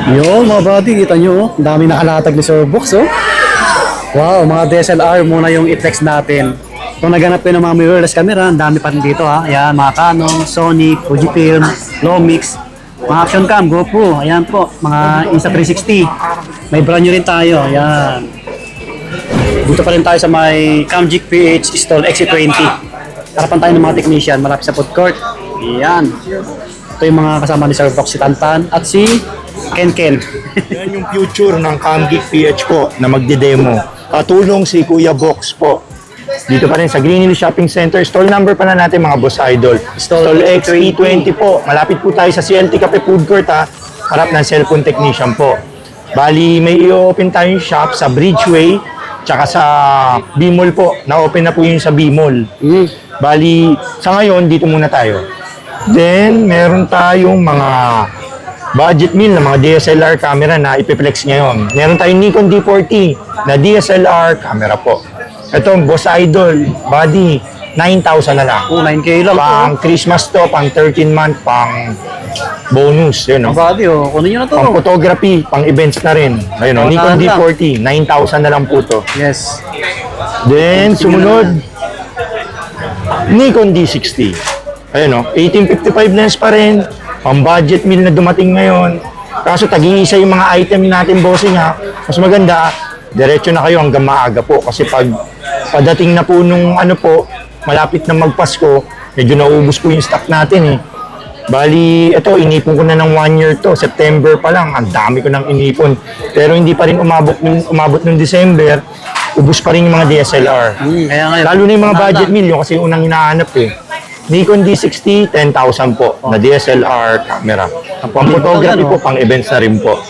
Yo, mga buddy, kita nyo, oh. Ang dami nakalatag ni Sir Box, oh. Wow, mga DSLR muna yung i-flex natin. Kung naganap kayo ng mga mirrorless camera, ang dami pa rin dito, ha. Ayan, mga Canon, Sony, Fujifilm, Lumix, mga action cam, GoPro, ayan po, mga Insta360. May brand new rin tayo, ayan. Dito pa rin tayo sa may Camgic PH Stall XC20. Harapan tayo ng mga technician, malapit sa food court. Ayan. Ito yung mga kasama ni Sir Box, si Tantan at si Ken. Yan yung future ng Camgic PH po na magde-demo. Katulong si Kuya Box po. Dito pa rin sa Green Hills Shopping Center. Stall number pa na natin mga boss idol. Stall XP20 po. Malapit po tayo sa CLT Cafe Food Court ha. Harap ng cellphone technician po. Bali, may i-open tayong shop sa Bridgeway tsaka sa B-Mall po. Na-open na po yun sa B-Mall. Bali, sa ngayon, dito muna tayo. Then, meron tayong mga budget meal na mga DSLR camera na ipiplex ngayon. Meron tayong Nikon D40 na DSLR camera po. Ito, Boss Idol, body, 9,000 na lang. Oh, 9K lang. Pang Christmas to, pang 13-month, pang bonus. Yun, no? Buddy, oh, kunin nyo na to. Pang photography, pang events na rin. Ayun, no? Nikon D40, 9,000 na lang po to. Yes. Then, sumunod, Nikon D60. Ayun, no? 1855 lens pa rin. Pang budget meal na dumating ngayon. Kaso tag-iisa yung mga item natin, bossing ha. Mas maganda, diretso na kayo hanggang maaga po. Kasi pag padating na po nung ano po, malapit na magpasko, medyo naubos po yung stock natin eh. Bali, ito, inipon ko na ng 1 year to. September pa lang, ang dami ko nang inipon. Pero hindi pa rin umabot nung December, ubos pa rin yung mga DSLR. Kaya ngayon. Lalo na yung mga budget meal, yung kasi unang hinahanap eh. Nikon D60, 10,000 po na DSLR camera. Pang photography po, pang events na rin po.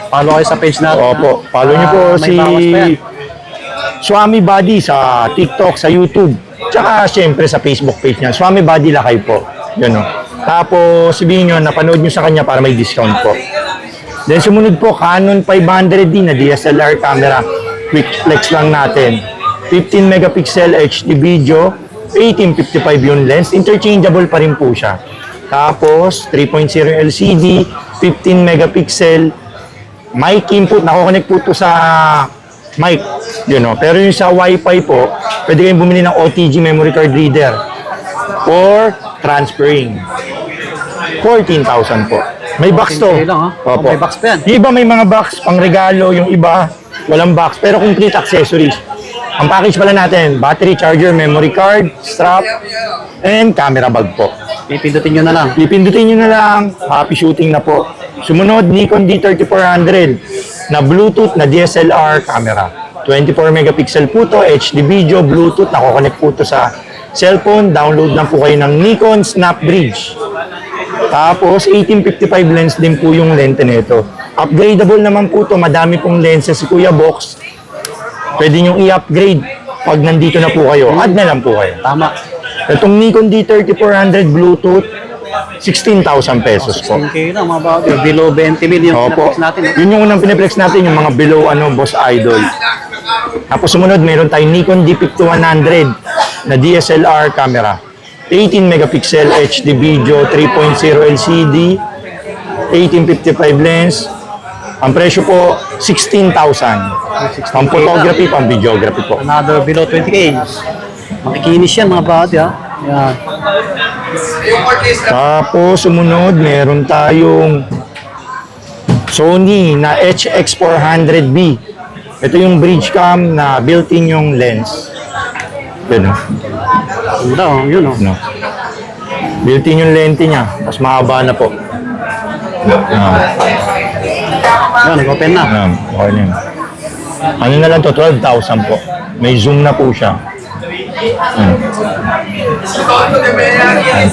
Follow kayo sa page natin. Opo, follow niyo po may si bawas pa yan. Swami Buddy sa TikTok, sa YouTube. Tsaka syempre sa Facebook page niya. Swami Buddy Lakay po. Yun o. Tapos sabihin nyo, napanood nyo sa kanya para may discount po. Then sumunod po, Canon 500D na DSLR camera. Quick flex lang natin. 15 megapixel HD video. 1855 yung lens. Interchangeable pa rin po siya. Tapos 3.0 LCD. 15 megapixel. Mic input. Nako-connect po ito sa mic. You know. Pero yung sa Wi-Fi po, pwede kayong bumili ng OTG memory card reader. Or transferring. 14,000 po. May box to. Okay lang, ha? Opo. May box pa yan. Yung iba may mga box pang regalo, yung iba walang box, pero complete accessories. Ang package pala natin, battery, charger, memory card, strap, and camera bag po. Pipindutin nyo na lang. Pipindutin nyo na lang, happy shooting na po. Sumunod, Nikon D3400 na Bluetooth na DSLR camera. 24 megapixel po to, HD video, Bluetooth, nako-connect po to sa cellphone. Download lang po kayo ng Nikon Snap Bridge. Tapos 1855 lens din po yung lente nito. Upgradable naman po to, madami pong lenses si Kuya Box. Pwede nyo i-upgrade pag nandito na po kayo. Add na lang po kayo. Tama. Itong Nikon D3400 Bluetooth, 16,000 pesos po. 16K lang mga bagay. Below 20 million yung Opo. pinaplex natin. Yun yung unang pinaplex natin, yung mga below Boss Idol. Tapos sumunod, meron tayong Nikon D5100 na DSLR camera. 18 megapixel HD video, 3.0 LCD, 1855 lens. Ang presyo po, 16,000. Pang photography, pang videography po. Another below 20K. Makikinis yan mga buddy, ha. Yan. Tapos sumunod, meron tayong Sony na HX400B. Ito yung bridge cam na built-in yung lens. Yun o. Ganda, oh. Yun, oh. No. Built-in yung lente niya. Mas mahaba na po. Yan, nag-open na. Okay na yun. Ano na lang to? 12,000 po. May zoom na po siya.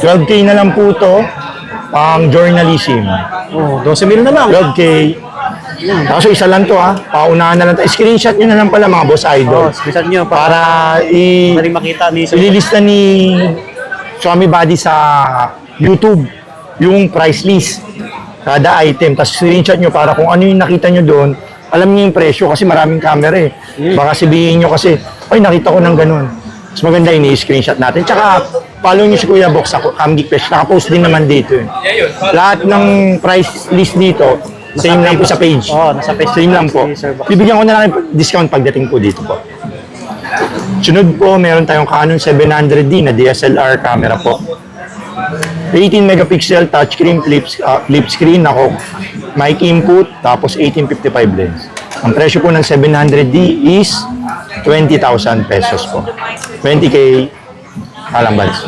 12K na lang po to. Pang journalism. Oh, 12 mil na lang. 12K. Kaso isa lang to ha. Paunahan na lang to. Screenshot nyo na lang pala mga boss Oh, idol. screenshot nyo Para madaling makita ni Sir. ililista ni Swami Buddy sa YouTube yung price list. Kada item. Tapos screenshot nyo para kung ano yung nakita nyo doon, alam niyo yung presyo kasi maraming camera eh. Baka sabihin nyo kasi, ay nakita ko ng ganun. Mas maganda yung i-screenshot natin. Tsaka, follow nyo si Kuya Box sa Camgic page. Nakapost din naman dito eh. Lahat ng price list dito, Same lang po sa page. Nasa page. Same lang po. Si Sir Box. Bibigyan ko na lang yung discount pagdating po dito po. Sunod po, meron tayong Canon 700D na DSLR camera po. 18 megapixel touchscreen flip screen, mic input, tapos 1855 lens. Ang presyo po ng 700D is 20,000 pesos po. 20K kalambals.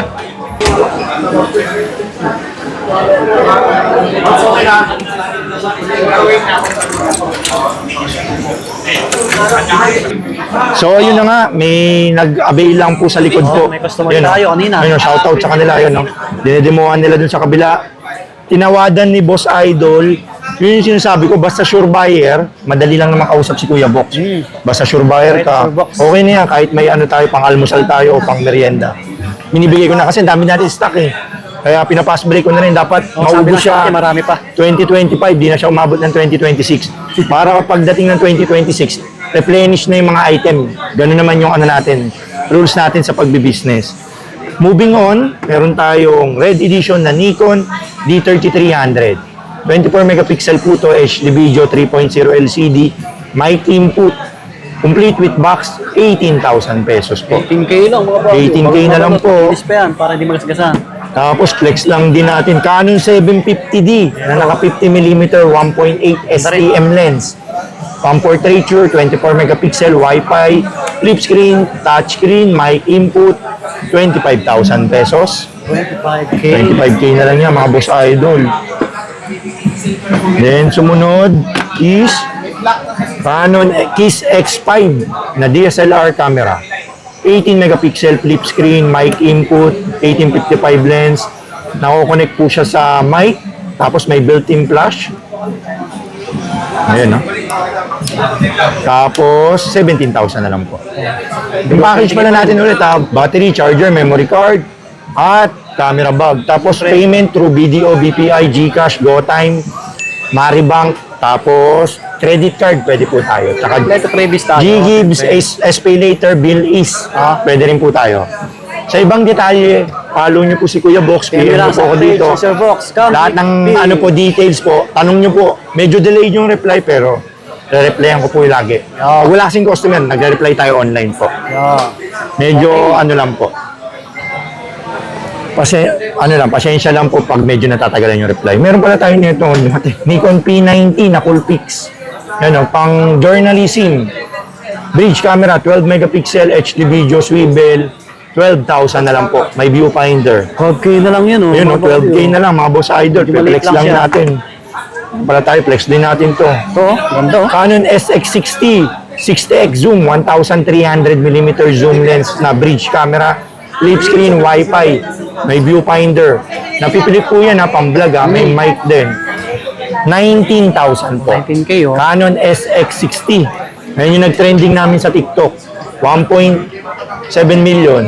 So, ayun na nga, may nag-avail lang po sa likod po. may customer Ayun, tayo kanina. Ayun, shoutout sa kanila, ayun, no? Dinedemohan nila dun sa kabila. Tinawadan ni Boss Idol, yun yung sinasabi ko, basta sure buyer, madali lang na makausap si Kuya Box. Basta sure buyer ka, Sure Box. okay na yan, kahit may ano tayo, pang almusal tayo o pang merienda. Minibigay ko na kasi, ang dami natin stock eh. Kaya pinapass break ko na rin, dapat Sabi maubos na siya. marami pa. 2025, di na siya umabot ng 2026. Para kapag dating ng 2026, replenish na yung mga item. Ganun naman yung ano natin, rules natin sa pagbibusiness. Moving on, meron tayong red edition na Nikon D3300. 24 megapixel po to, HD video 3.0 LCD, mic input, complete with box, 18,000 pesos po. 18K lang mga 18K na lang po. Ilis pa yan para hindi magasgasan. Tapos flex lang din natin Canon 750D na naka 50mm 1.8 STM lens. Pang portraiture, 24 megapixel, Wi-Fi, flip screen, touch screen, mic input, 25,000 pesos. 25K. 25K na lang yan mga boss idol. Then sumunod is Canon Kiss X5 na DSLR camera. 18 megapixel flip screen, mic input, 1855 lens. Nako-connect po siya sa mic, tapos may built-in flash. Ayan, no? Tapos 17,000 na lang po. Yung package pala natin ulit, battery, charger, memory card, at camera bag. Tapos payment through BDO, BPI, GCash, GoTime, Maribank, tapos credit card, pwede po tayo. Tsaka Leto previous tayo. G-Gibbs, SPay Later, Bill Is, pwede rin po tayo. Sa ibang detalye, follow nyo po si Kuya Box, PM nyo po ako dito. Si Sir Box. Lahat ng ano po, details po, tanong nyo po. Medyo delayed yung reply, pero re-replyan ko po yung lagi. Pag wala kasing customer, nagre-reply tayo online po. Medyo ano lang po. Kasi, ano lang, pasensya lang po pag medyo natatagalan yung reply. Meron pala tayo nito, Nikon P90 na Coolpix. Yan o, pang journalism. Bridge camera, 12 megapixel, HD video, swivel, 12,000 na lang po. May viewfinder. 12K na lang yun, oh. Yun o, 12K na lang, mga boss idol. Maliit Flex lang lang siya. natin. Pala tayo, flex din natin to. Ito, ganda, oh. Canon SX60, 60x zoom, 1300mm zoom lens na bridge camera, flip screen, Wi-Fi, may viewfinder. Napipili po yan pang vlog may mic din. 19,000 po. 19K, oh. Canon SX60. Ngayon yung nag-trending namin sa TikTok. 1.7 million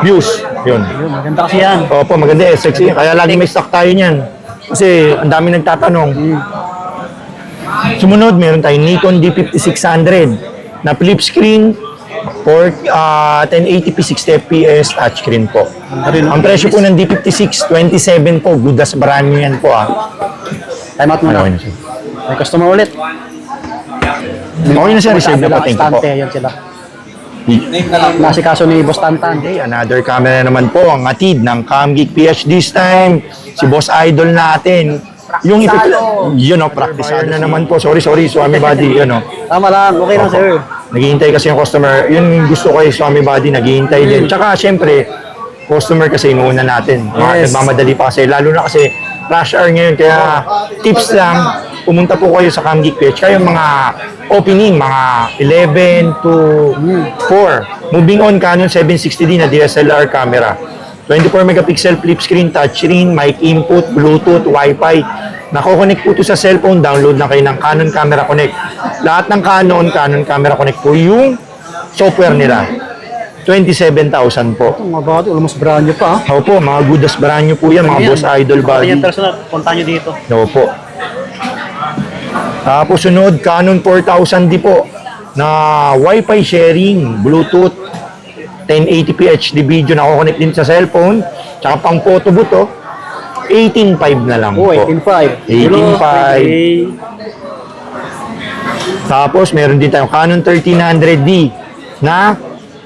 views. Yun. Yun, maganda kasi yan. Opo, maganda SX60. Kaya lagi may stock tayo niyan. Kasi ang dami nagtatanong. Sumunod, meron tayong Nikon D5600 na flip screen for 1080p 60fps touchscreen po. Ang presyo po ng D56, 27 po. Good as brand new yan po Time out muna. May customer ulit. Okay na siya, receive na po. Thank you po. Bastante, yun sila. Nasikaso ni Boss Tantan. Okay, another camera naman po, ang atid ng CamGeek PH this time. Si Boss Idol natin. Yung yun o, practice na naman po. Sorry, Swami Buddy. Yun o. Tama lang, okay lang, sir. Naghihintay kasi yung customer. Yun gusto ko Swami Buddy, naghihintay din. Tsaka, syempre, customer kasi inuuna natin. Yes. Nagmamadali pa kasi. Lalo na kasi rush hour ngayon. Kaya, tips lang, pumunta po kayo sa CamGeek PH. Kayo mga opening, mga 11 to 4. Moving on, Canon 760D na DSLR camera. 24 megapixel flip screen, touchscreen, mic input, Bluetooth, Wi-Fi. Nako-connect po ito sa cellphone. Download na kayo ng Canon Camera Connect. Lahat ng Canon Camera Connect po yung software nila. 27,000 po. Mga bati, almost brand new pa. Opo, mga good as brand new po yan, mga boss idol Kaya body. personal, punta nyo dito. Opo. Tapos sunod, Canon 4000D po na Wi-Fi sharing, Bluetooth, 1080p HD video, nako-connect din sa cellphone, tsaka pang photo booth, 18.5 na lang Oh, po. 18.5. 18.5. Tapos, meron din tayong Canon 1300D na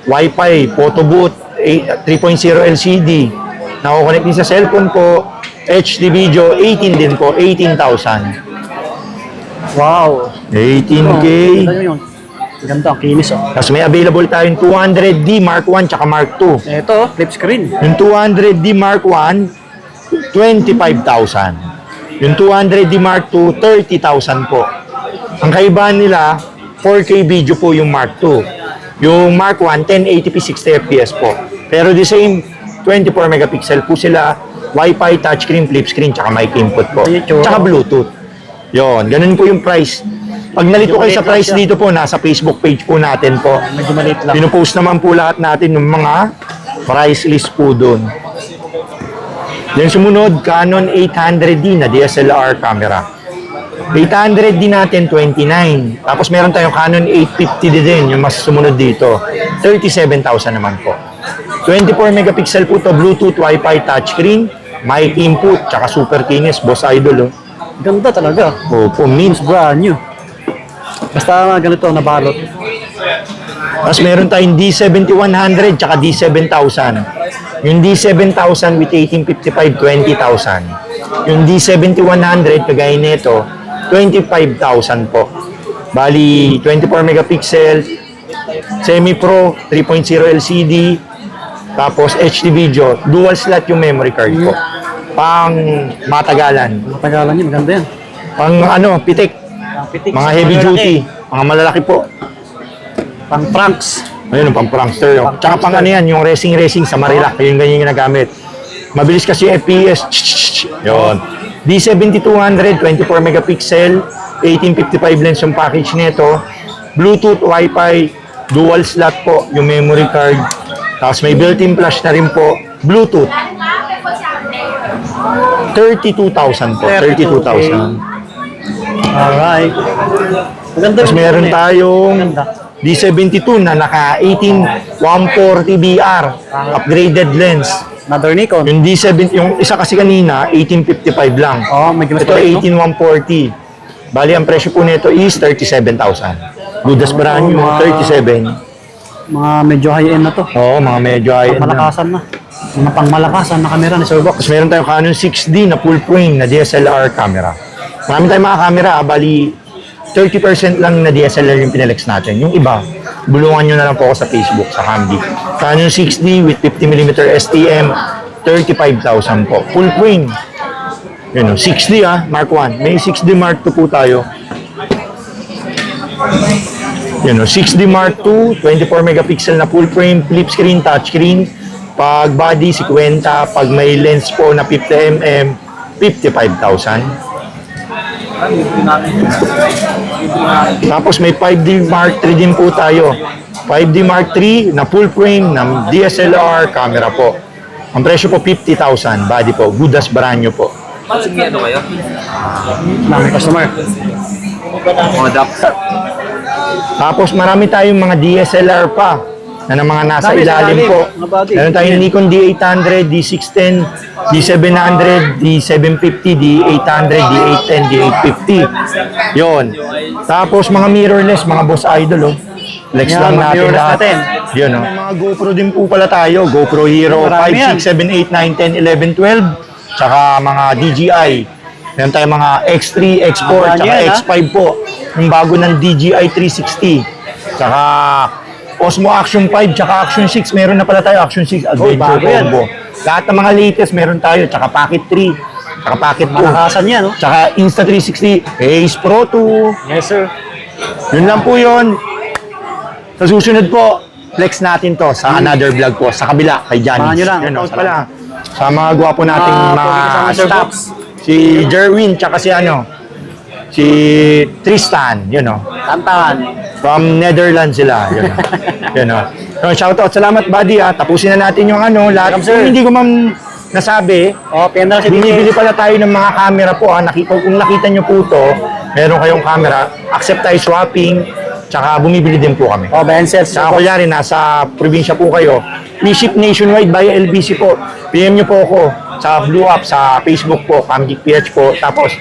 Wi-Fi, photo booth, 3.0 LCD. Nako-connect din sa cellphone po. HD video, 18 din po, 18,000. Wow. 18K. Ganda nyo yun. Ganda, ang kinis oh. Tapos may available tayong 200D Mark 1 tsaka Mark 2. Ito, flip screen. Yung 200D Mark 1, 25,000. Yung 200D Mark 2, 30,000 po. Ang kaibahan nila, 4K video po yung Mark 2. Yung Mark 1, 1080p 60 fps po. Pero the same, 24 megapixel po sila, Wi-Fi, touchscreen, flip screen, tsaka mic input po. Tsaka Bluetooth. Yon, ganun po yung price. Pag nalito kayo sa price dito po, nasa Facebook page po natin po. Medyo maliit lang. Pinupost naman po lahat natin ng mga price list po doon. Then sumunod, Canon 800D na DSLR camera. 800D natin, 29. Tapos meron tayong Canon 850D din, yung mas sumunod dito. 37,000 naman po. 24 megapixel po to, Bluetooth, Wi-Fi, touchscreen, mic input, tsaka super kinis, boss idol. Oh. Ganda talaga. Opo, mint. Brand new. Basta ganito, nabalot. Tapos meron tayong D7100 tsaka D7000. Yung D7000 with 1855, 20,000. Yung D7100, kagaya nito, 25,000 po. Bali, 24 megapixel, semi-pro, 3.0 LCD, tapos HD video, dual slot yung memory card po. Pang matagalan. Matagalan yun, ganda yan. Pang pitik. Pitik. Mga heavy duty. Mga malalaki po. Pang pranks. Ayun, pang prankster. Tsaka pang ano yan, yung racing sa Marilac. Yung ganyan yung ginagamit. Mabilis kasi yung FPS. Yun. D7200, 24 megapixel, 1855 lens yung package nito. Bluetooth, Wi-Fi, dual slot po yung memory card. Tapos may built-in flash na rin po. Bluetooth. 32,000 po. 32,000. Alright. Maganda. Tapos meron tayong Ganda. D72 na naka 18140 BR. Upgraded lens. Another Nikon. Yung D7, yung isa kasi kanina, 1855 lang. Oh, may glass Ito, pa rin, no? 18140. Bali, ang presyo po nito is 37,000. Good as brand new, 37. Mga medyo high-end na to. Oo, mga medyo high-end na. Malakasan na. Mga pangmalakasan na kamera ni Sir Box. Tapos meron tayong Canon 6D na full frame na DSLR camera. Marami tayong mga camera, bali 30% lang na DSLR yung pinalex natin. Yung iba, bulungan nyo na lang po ako sa Facebook, sa Cambi. Canon 6D with 50mm STM, 35,000 po. Full frame. Yun o, 6D Mark 1. May 6D Mark 2 po tayo. Yun o, 6D Mark 2, 24 megapixel na full frame, flip screen, touch screen. Pag body, 50. Pag may lens po na 50mm, 55,000. Tapos may 5D Mark 3 din po tayo. 5D Mark 3 na full frame ng DSLR camera po. Ang presyo po 50,000, body po. Good as brand new po. Signeto kayo? Dami customer. Mga adapter. Tapos marami tayong mga DSLR pa na mga nasa Dami, ilalim sa po. ilalim. Mga body. Meron tayong Nikon D800, D610, D700, D750, D800, D810, D850. Yon. Tapos mga mirrorless, mga boss idol. Flex Yan, lang mga natin mirrorless lahat. natin. Yun, mga GoPro din po pala tayo. GoPro Hero Marami 5, 6, 7, 8, 9, 10, 11, 12. Tsaka mga DJI. Meron tayong mga X3, X4, Marami tsaka yan, X5 po. Yung bago ng DJI 360. Tsaka Osmo Action 5, tsaka Action 6. Meron na pala tayo Action 6 Adventure bago yan. Combo. Lahat ng mga latest meron tayo. Tsaka Pocket 3, tsaka Pocket 2. Malakasan yan, no? Tsaka Insta360, Ace Pro 2. Yes, sir. Yun lang po yun. Sa susunod po, flex natin to sa another vlog po. Sa kabila, kay Johnny. Samahan nyo lang. Yun, pala. Sa mga gwapo nating Mga mga kasama, Sir staff. Box. Si Jerwin, tsaka si Tristan, Tantan. from Netherlands sila, So, shoutout, salamat buddy tapusin na natin yung lahat. Welcome, sir. Kung hindi ko man nasabi, Oh, penda si binibili pala tayo ng mga camera po. Kung nakita nyo po to, meron kayong camera, accept tayo swapping, tsaka bumibili din po kami. Oh, Bensels. Saka kunyari, nasa probinsya po kayo, we ship nationwide via LBC po. PM nyo po ako. sa Blue App, sa Facebook po, Camgeek PH po. Tapos,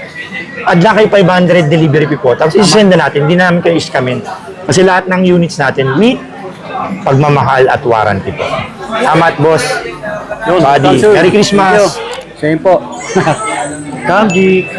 add lang kayo 500 delivery fee po. Tapos, isend na natin. Hindi namin kayo iskamin. Kasi lahat ng units natin with pagmamahal at warranty po. Salamat, boss. Yun, Buddy. sir. Merry Christmas. Thank you. Same po. Kamji.